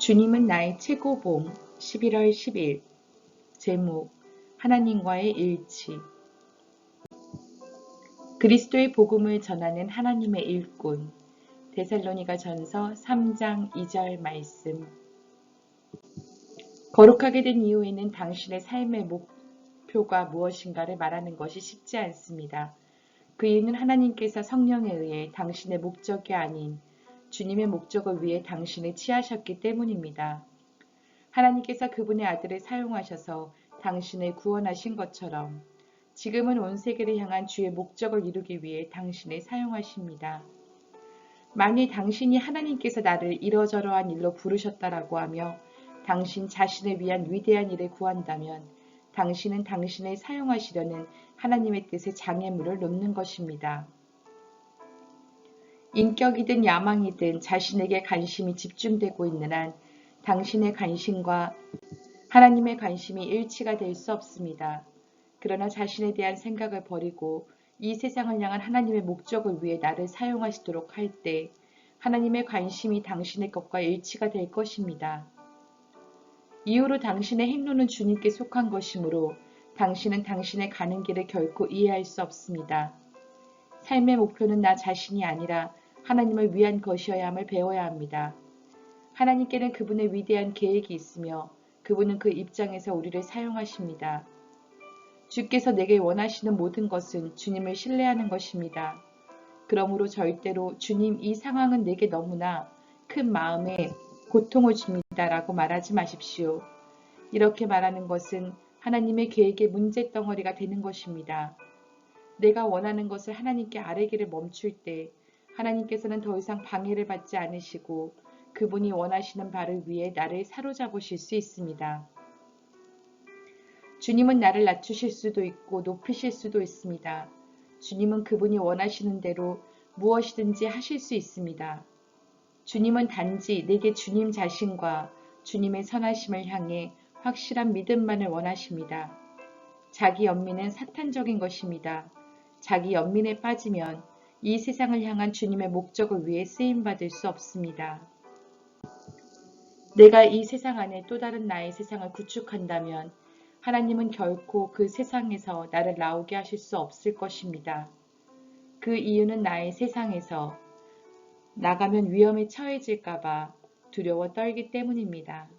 주님은 나의 최고봉 11월 10일 제목 하나님과의 일치 그리스도의 복음을 전하는 하나님의 일꾼 데살로니가전서 3장 2절 말씀 거룩하게 된 이후에는 당신의 삶의 목표가 무엇인가를 말하는 것이 쉽지 않습니다. 그 이유는 하나님께서 성령에 의해 당신의 목적이 아닌 주님의 목적을 위해 당신을 취하셨기 때문입니다. 하나님께서 그분의 아들을 사용하셔서 당신을 구원하신 것처럼 지금은 온 세계를 향한 주의 목적을 이루기 위해 당신을 사용하십니다. 만일 당신이 하나님께서 나를 이러저러한 일로 부르셨다라고 하며 당신 자신을 위한 위대한 일을 구한다면 당신은 당신을 사용하시려는 하나님의 뜻에 장애물을 놓는 것입니다. 인격이든 야망이든 자신에게 관심이 집중되고 있는 한 당신의 관심과 하나님의 관심이 일치가 될 수 없습니다. 그러나 자신에 대한 생각을 버리고 이 세상을 향한 하나님의 목적을 위해 나를 사용하시도록 할 때 하나님의 관심이 당신의 것과 일치가 될 것입니다. 이후로 당신의 행로는 주님께 속한 것이므로 당신은 당신의 가는 길을 결코 이해할 수 없습니다. 삶의 목표는 나 자신이 아니라 하나님을 위한 것이어야 함을 배워야 합니다. 하나님께는 그분의 위대한 계획이 있으며 그분은 그 입장에서 우리를 사용하십니다. 주께서 내게 원하시는 모든 것은 주님을 신뢰하는 것입니다. 그러므로 절대로 주님 이 상황은 내게 너무나 큰 마음에 고통을 줍니다 라고 말하지 마십시오. 이렇게 말하는 것은 하나님의 계획의 문제덩어리가 되는 것입니다. 내가 원하는 것을 하나님께 아뢰기를 멈출 때 하나님께서는 더 이상 방해를 받지 않으시고 그분이 원하시는 바를 위해 나를 사로잡으실 수 있습니다. 주님은 나를 낮추실 수도 있고 높이실 수도 있습니다. 주님은 그분이 원하시는 대로 무엇이든지 하실 수 있습니다. 주님은 단지 내게 주님 자신과 주님의 선하심을 향해 확실한 믿음만을 원하십니다. 자기 연민은 사탄적인 것입니다. 자기 연민에 빠지면 이 세상을 향한 주님의 목적을 위해 쓰임받을 수 없습니다. 내가 이 세상 안에 또 다른 나의 세상을 구축한다면 하나님은 결코 그 세상에서 나를 나오게 하실 수 없을 것입니다. 그 이유는 나의 세상에서 나가면 위험에 처해질까봐 두려워 떨기 때문입니다.